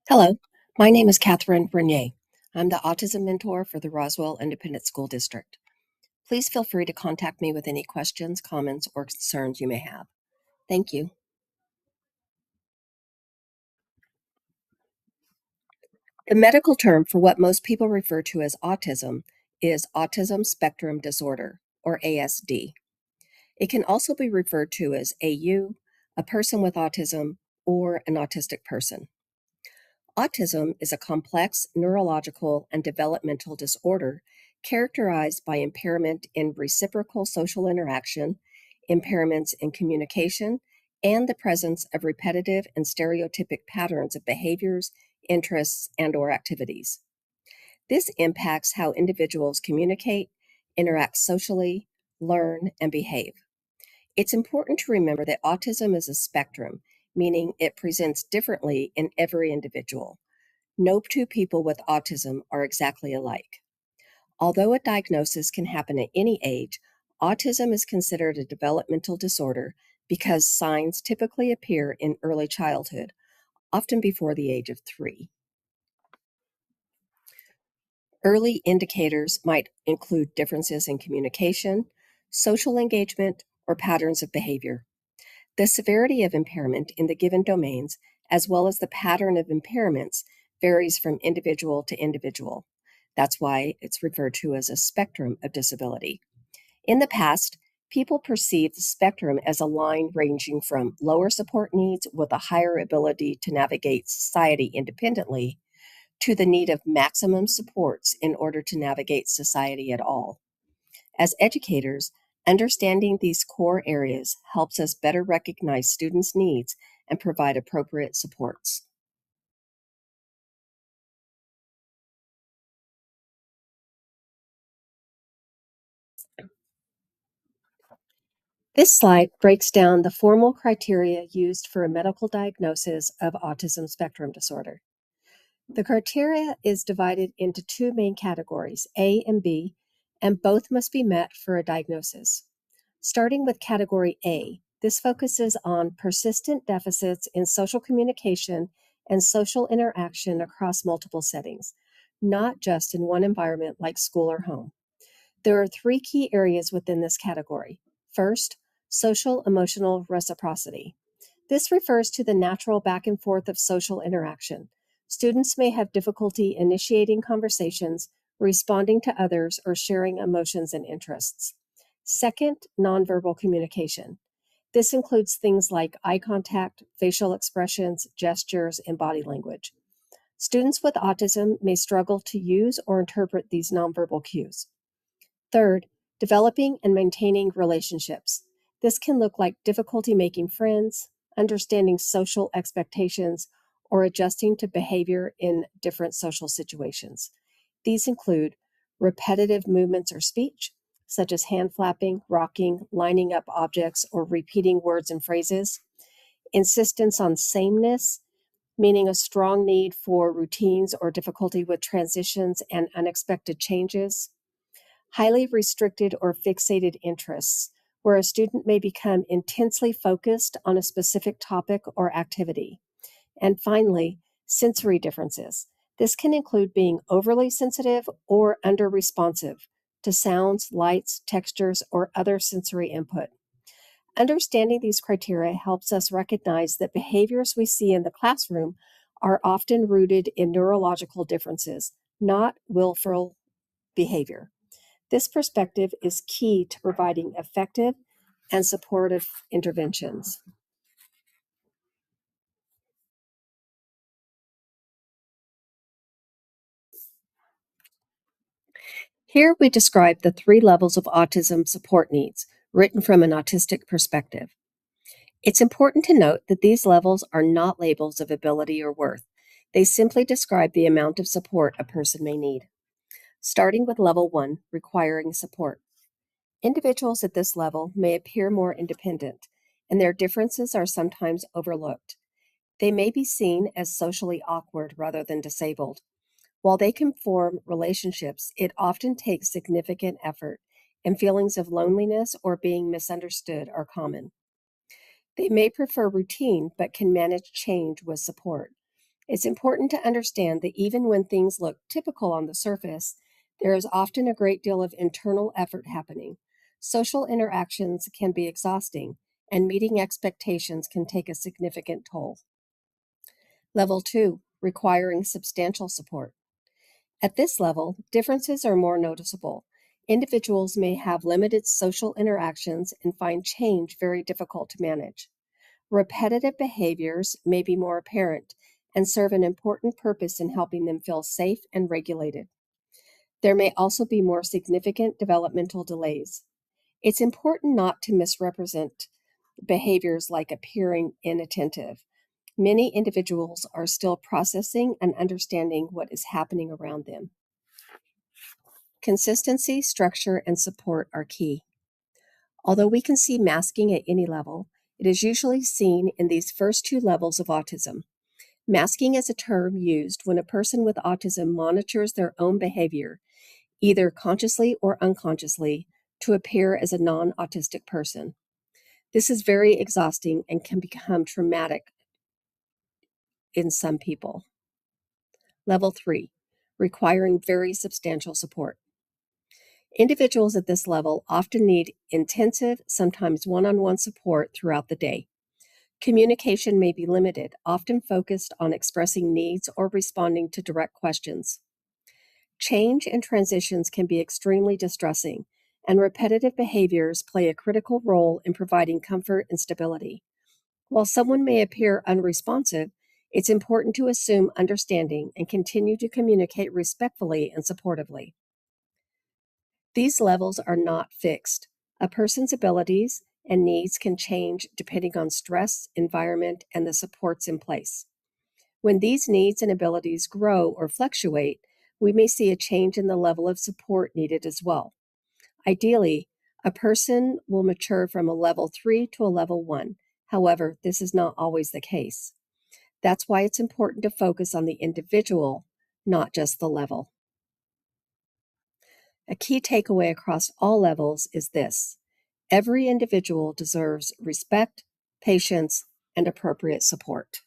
Hello, my name is Catherine Bernier. I'm the autism mentor for the Roswell Independent School District. Please feel free to contact me with any questions, comments, or concerns you may have. Thank you. The medical term for what most people refer to as autism is autism spectrum disorder, or ASD. It can also be referred to as AU, a person with autism, or an autistic person. Autism is a complex neurological and developmental disorder characterized by impairment in reciprocal social interaction, impairments in communication, and the presence of repetitive and stereotypic patterns of behaviors, interests, and/or activities. This impacts how individuals communicate, interact socially, learn, and behave. It's important to remember that autism is a spectrum, meaning it presents differently in every individual. No two people with autism are exactly alike. Although a diagnosis can happen at any age, autism is considered a developmental disorder because signs typically appear in early childhood, often before the age of 3. Early indicators might include differences in communication, social engagement, or patterns of behavior. The severity of impairment in the given domains, as well as the pattern of impairments, varies from individual to individual. That's why it's referred to as a spectrum of disability. In the past, people perceived the spectrum as a line ranging from lower support needs with a higher ability to navigate society independently to the need of maximum supports in order to navigate society at all. As educators, understanding these core areas helps us better recognize students' needs and provide appropriate supports. This slide breaks down the formal criteria used for a medical diagnosis of autism spectrum disorder. The criteria is divided into two main categories, A and B, and both must be met for a diagnosis. Starting with category A, this focuses on persistent deficits in social communication and social interaction across multiple settings, not just in one environment like school or home. There are three key areas within this category. First, social emotional reciprocity. This refers to the natural back and forth of social interaction. Students may have difficulty initiating conversations, responding to others, or sharing emotions and interests. Second, nonverbal communication. This includes things like eye contact, facial expressions, gestures, and body language. Students with autism may struggle to use or interpret these nonverbal cues. Third, developing and maintaining relationships. This can look like difficulty making friends, understanding social expectations, or adjusting to behavior in different social situations. These include repetitive movements or speech, such as hand flapping, rocking, lining up objects, or repeating words and phrases. Insistence on sameness, meaning a strong need for routines or difficulty with transitions and unexpected changes. Highly restricted or fixated interests, where a student may become intensely focused on a specific topic or activity. And finally, sensory differences. This can include being overly sensitive or under responsive to sounds, lights, textures, or other sensory input. Understanding these criteria helps us recognize that behaviors we see in the classroom are often rooted in neurological differences, not willful behavior. This perspective is key to providing effective and supportive interventions. Here we describe the three levels of autism support needs, written from an autistic perspective. It's important to note that these levels are not labels of ability or worth. They simply describe the amount of support a person may need. Starting with level 1, requiring support. Individuals at this level may appear more independent, and their differences are sometimes overlooked. They may be seen as socially awkward rather than disabled. While they can form relationships, it often takes significant effort, and feelings of loneliness or being misunderstood are common. They may prefer routine but can manage change with support. It's important to understand that even when things look typical on the surface, there is often a great deal of internal effort happening. Social interactions can be exhausting, and meeting expectations can take a significant toll. Level 2, requiring substantial support. At this level, differences are more noticeable. Individuals may have limited social interactions and find change very difficult to manage. Repetitive behaviors may be more apparent and serve an important purpose in helping them feel safe and regulated. There may also be more significant developmental delays. It's important not to misrepresent behaviors like appearing inattentive. Many individuals are still processing and understanding what is happening around them. Consistency, structure, and support are key. Although we can see masking at any level, it is usually seen in these first two levels of autism. Masking is a term used when a person with autism monitors their own behavior, either consciously or unconsciously, to appear as a non-autistic person. This is very exhausting and can become traumatic in some people. Level 3, requiring very substantial support. Individuals at this level often need intensive, sometimes one-on-one support throughout the day. Communication may be limited, often focused on expressing needs or responding to direct questions. Change and transitions can be extremely distressing, and repetitive behaviors play a critical role in providing comfort and stability. While someone may appear unresponsive, it's important to assume understanding and continue to communicate respectfully and supportively. These levels are not fixed. A person's abilities and needs can change depending on stress, environment, and the supports in place. When these needs and abilities grow or fluctuate, we may see a change in the level of support needed as well. Ideally, a person will mature from a level 3 to a level 1. However, this is not always the case. That's why it's important to focus on the individual, not just the level. A key takeaway across all levels is this: every individual deserves respect, patience, and appropriate support.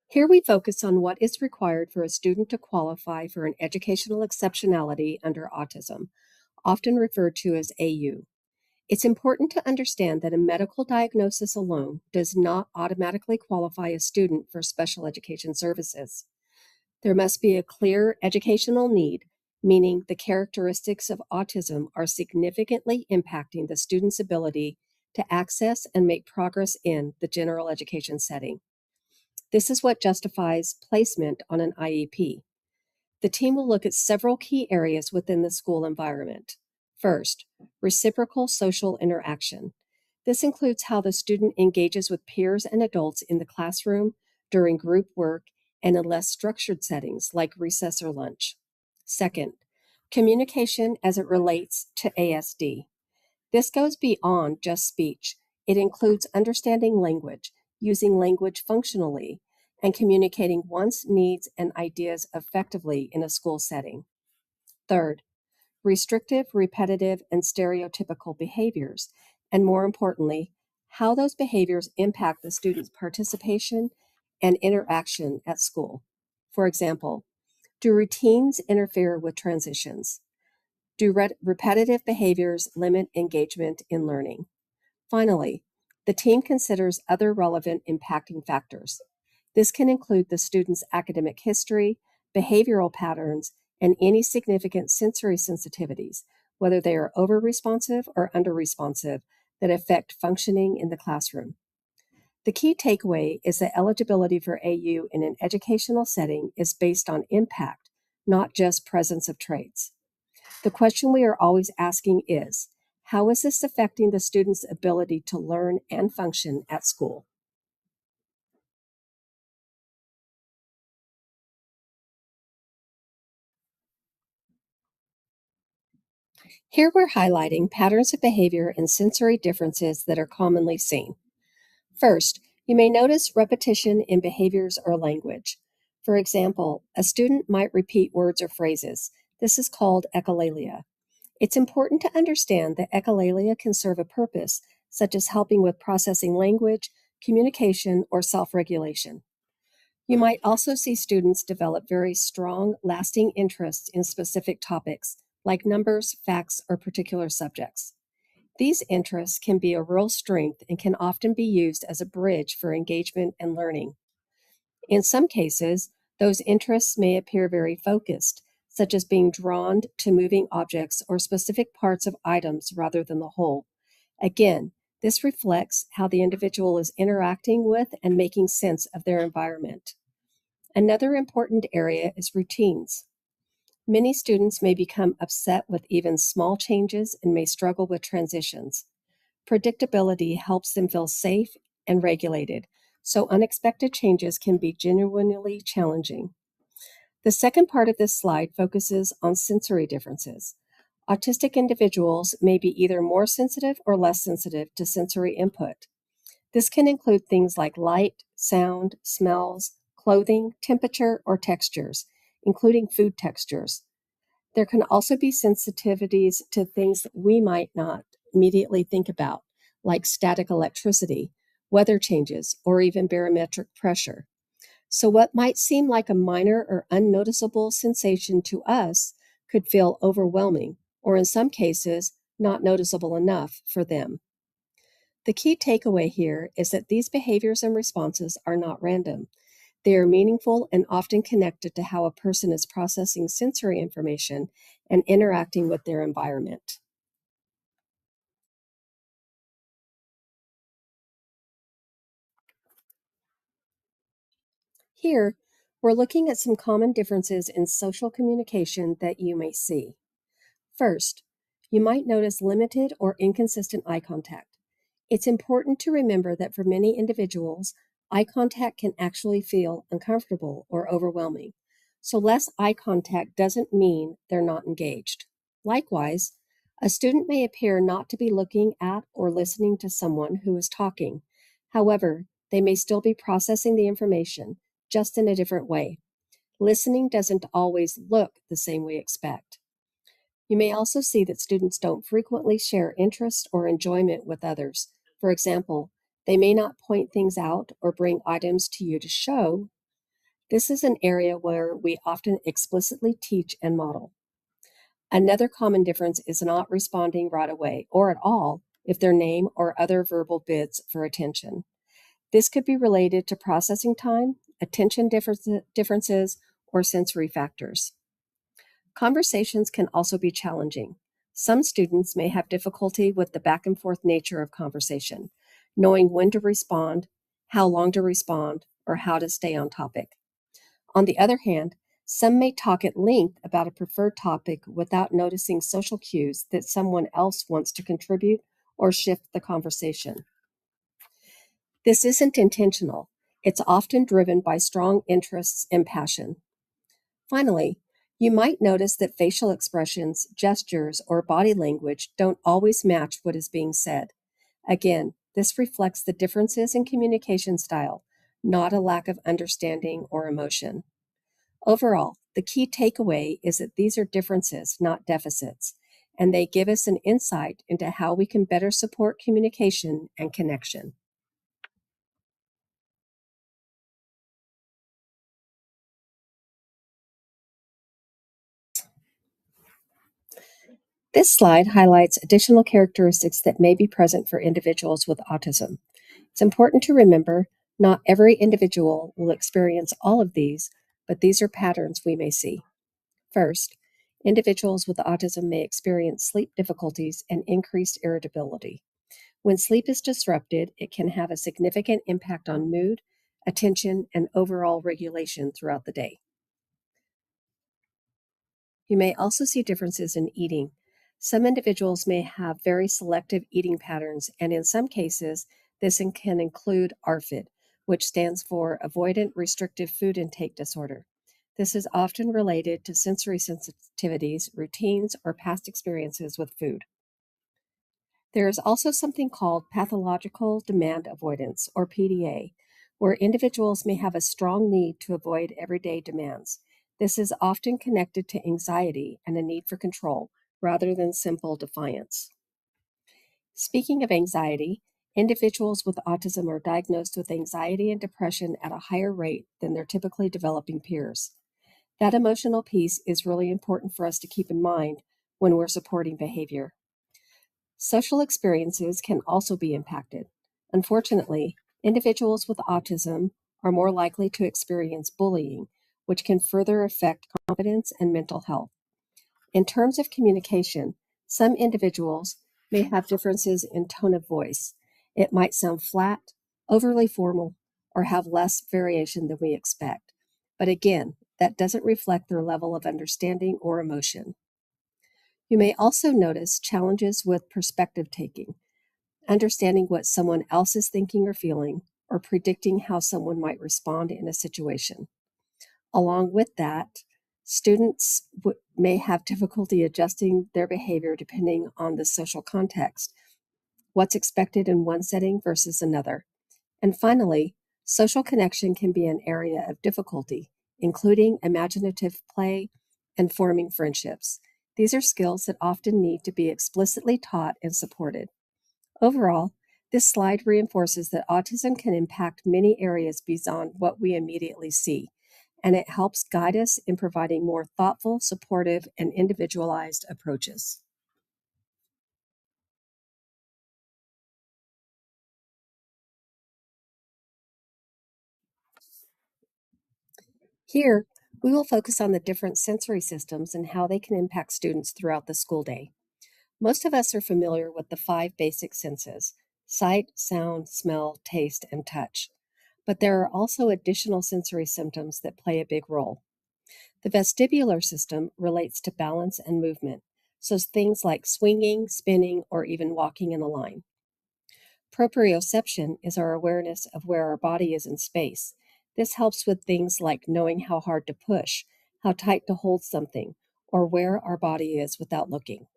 Here we focus on what is required for a student to qualify for an educational exceptionality under autism, often referred to as AU. It's important to understand that a medical diagnosis alone does not automatically qualify a student for special education services. There must be a clear educational need, meaning the characteristics of autism are significantly impacting the student's ability to access and make progress in the general education setting. This is what justifies placement on an IEP. The team will look at several key areas within the school environment. First, reciprocal social interaction. This includes how the student engages with peers and adults in the classroom, during group work, and in less structured settings like recess or lunch. Second, communication as it relates to ASD. This goes beyond just speech. It includes understanding language, using language functionally, and communicating one's needs and ideas effectively in a school setting. Third, restrictive, repetitive, and stereotypical behaviors, and more importantly, how those behaviors impact the student's participation and interaction at school. For example, do routines interfere with transitions? Do repetitive behaviors limit engagement in learning? Finally, the team considers other relevant impacting factors. This can include the student's academic history, behavioral patterns, and any significant sensory sensitivities, whether they are over-responsive or under-responsive, that affect functioning in the classroom. The key takeaway is that eligibility for AU in an educational setting is based on impact, not just presence of traits. The question we are always asking is, how is this affecting the student's ability to learn and function at school? Here we're highlighting patterns of behavior and sensory differences that are commonly seen. First, you may notice repetition in behaviors or language. For example, a student might repeat words or phrases. This is called echolalia. It's important to understand that echolalia can serve a purpose, such as helping with processing language, communication, or self-regulation. You might also see students develop very strong, lasting interests in specific topics, like numbers, facts, or particular subjects. These interests can be a real strength and can often be used as a bridge for engagement and learning. In some cases, those interests may appear very focused, such as being drawn to moving objects or specific parts of items rather than the whole. Again, this reflects how the individual is interacting with and making sense of their environment. Another important area is routines. Many students may become upset with even small changes and may struggle with transitions. Predictability helps them feel safe and regulated, so unexpected changes can be genuinely challenging. The second part of this slide focuses on sensory differences. Autistic individuals may be either more sensitive or less sensitive to sensory input. This can include things like light, sound, smells, clothing, temperature, or textures, including food textures. There can also be sensitivities to things that we might not immediately think about, like static electricity, weather changes, or even barometric pressure. So, what might seem like a minor or unnoticeable sensation to us could feel overwhelming, or in some cases, not noticeable enough for them. The key takeaway here is that these behaviors and responses are not random. They are meaningful and often connected to how a person is processing sensory information and interacting with their environment. Here, we're looking at some common differences in social communication that you may see. First, you might notice limited or inconsistent eye contact. It's important to remember that for many individuals, eye contact can actually feel uncomfortable or overwhelming. So, less eye contact doesn't mean they're not engaged. Likewise, a student may appear not to be looking at or listening to someone who is talking. However, they may still be processing the information, just in a different way. Listening doesn't always look the same we expect. You may also see that students don't frequently share interest or enjoyment with others. For example, they may not point things out or bring items to you to show. This is an area where we often explicitly teach and model. Another common difference is not responding right away or at all if their name or other verbal bids for attention. This could be related to processing time, attention differences, or sensory factors. Conversations can also be challenging. Some students may have difficulty with the back and forth nature of conversation, knowing when to respond, how long to respond, or how to stay on topic. On the other hand, some may talk at length about a preferred topic without noticing social cues that someone else wants to contribute or shift the conversation. This isn't intentional. It's often driven by strong interests and passion. Finally, you might notice that facial expressions, gestures, or body language don't always match what is being said. Again, this reflects the differences in communication style, not a lack of understanding or emotion. Overall, the key takeaway is that these are differences, not deficits, and they give us an insight into how we can better support communication and connection. This slide highlights additional characteristics that may be present for individuals with autism. It's important to remember not every individual will experience all of these, but these are patterns we may see. First, individuals with autism may experience sleep difficulties and increased irritability. When sleep is disrupted, it can have a significant impact on mood, attention, and overall regulation throughout the day. You may also see differences in eating. Some individuals may have very selective eating patterns, and in some cases, can include ARFID, which stands for Avoidant Restrictive Food Intake Disorder. This is often related to sensory sensitivities, routines, or past experiences with food. There is also something called pathological demand avoidance, or PDA, where individuals may have a strong need to avoid everyday demands. This is often connected to anxiety and a need for control, rather than simple defiance. Speaking of anxiety, individuals with autism are diagnosed with anxiety and depression at a higher rate than their typically developing peers. That emotional piece is really important for us to keep in mind when we're supporting behavior. Social experiences can also be impacted. Unfortunately, individuals with autism are more likely to experience bullying, which can further affect confidence and mental health. In terms of communication, some individuals may have differences in tone of voice. It might sound flat, overly formal, or have less variation than we expect. But again, that doesn't reflect their level of understanding or emotion. You may also notice challenges with perspective taking, understanding what someone else is thinking or feeling, or predicting how someone might respond in a situation. Along with that, students may have difficulty adjusting their behavior depending on the social context, what's expected in one setting versus another. And finally, social connection can be an area of difficulty, including imaginative play and forming friendships. These are skills that often need to be explicitly taught and supported. Overall, this slide reinforces that autism can impact many areas beyond what we immediately see, and it helps guide us in providing more thoughtful, supportive, and individualized approaches. Here, we will focus on the different sensory systems and how they can impact students throughout the school day. Most of us are familiar with the five basic senses: sight, sound, smell, taste, and touch. But there are also additional sensory symptoms that play a big role. The vestibular system relates to balance and movement, so things like swinging, spinning, or even walking in a line. Proprioception is our awareness of where our body is in space. This helps with things like knowing how hard to push, how tight to hold something, or where our body is without looking.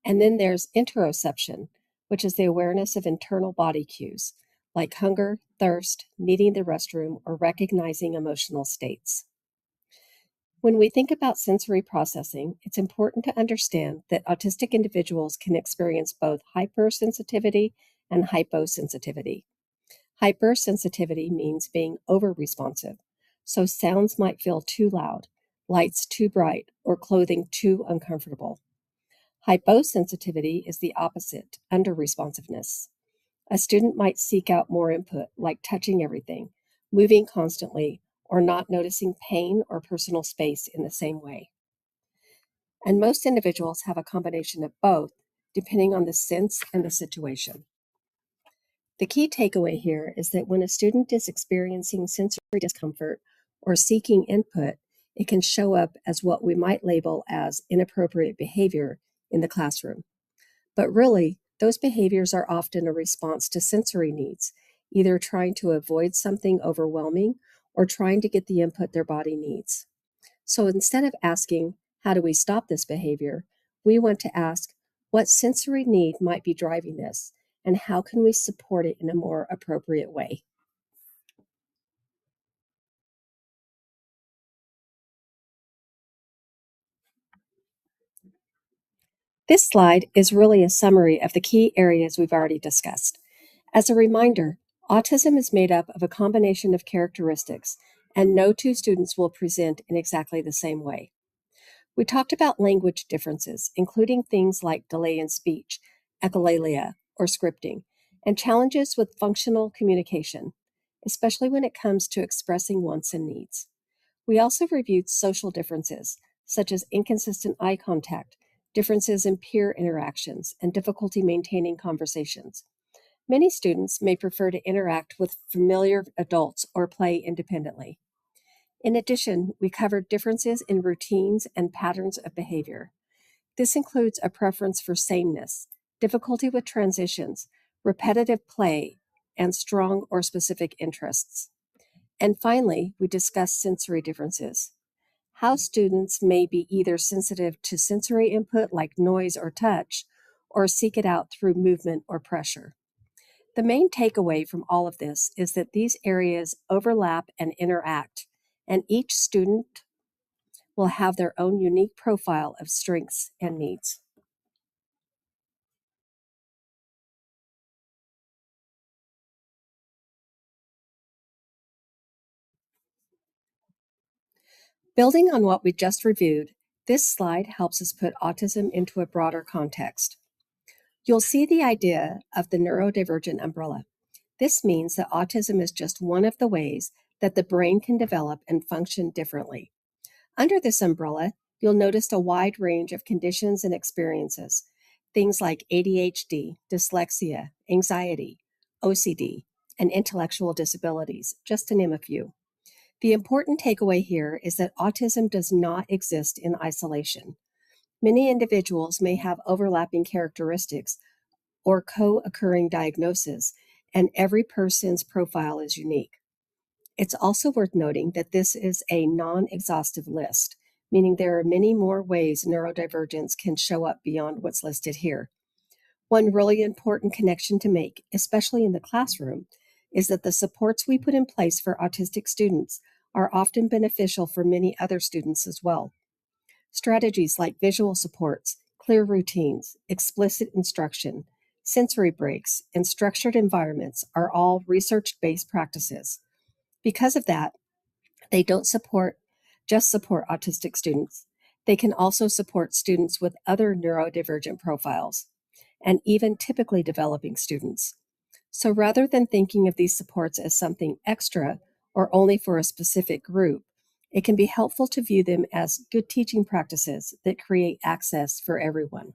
And then there's interoception, which is the awareness of internal body cues, like hunger, thirst, needing the restroom, or recognizing emotional states. When we think about sensory processing, it's important to understand that autistic individuals can experience both hypersensitivity and hyposensitivity. Hypersensitivity means being over-responsive, so sounds might feel too loud, lights too bright, or clothing too uncomfortable. Hyposensitivity is the opposite, under-responsiveness. A student might seek out more input, like touching everything, moving constantly, or not noticing pain or personal space in the same way. And most individuals have a combination of both, depending on the sense and the situation. The key takeaway here is that when a student is experiencing sensory discomfort or seeking input, it can show up as what we might label as inappropriate behavior in the classroom. But really, those behaviors are often a response to sensory needs, either trying to avoid something overwhelming or trying to get the input their body needs. So instead of asking, how do we stop this behavior? We want to ask, what sensory need might be driving this, and how can we support it in a more appropriate way? This slide is really a summary of the key areas we've already discussed. As a reminder, autism is made up of a combination of characteristics, and no two students will present in exactly the same way. We talked about language differences, including things like delay in speech, echolalia, or scripting, and challenges with functional communication, especially when it comes to expressing wants and needs. We also reviewed social differences, such as inconsistent eye contact, differences in peer interactions, and difficulty maintaining conversations. Many students may prefer to interact with familiar adults or play independently. In addition, we covered differences in routines and patterns of behavior. This includes a preference for sameness, difficulty with transitions, repetitive play, and strong or specific interests. And finally, we discussed sensory differences. How students may be either sensitive to sensory input like noise or touch, or seek it out through movement or pressure. The main takeaway from all of this is that these areas overlap and interact, and each student will have their own unique profile of strengths and needs. Building on what we just reviewed, this slide helps us put autism into a broader context. You'll see the idea of the neurodivergent umbrella. This means that autism is just one of the ways that the brain can develop and function differently. Under this umbrella, you'll notice a wide range of conditions and experiences, things like ADHD, dyslexia, anxiety, OCD, and intellectual disabilities, just to name a few. The important takeaway here is that autism does not exist in isolation. Many individuals may have overlapping characteristics or co-occurring diagnoses, and every person's profile is unique. It's also worth noting that this is a non-exhaustive list, meaning there are many more ways neurodivergence can show up beyond what's listed here. One really important connection to make, especially in the classroom, is that the supports we put in place for autistic students are often beneficial for many other students as well. Strategies like visual supports, clear routines, explicit instruction, sensory breaks, and structured environments are all research-based practices. Because of that, they don't support autistic students. They can also support students with other neurodivergent profiles, and even typically developing students. So rather than thinking of these supports as something extra or only for a specific group, it can be helpful to view them as good teaching practices that create access for everyone.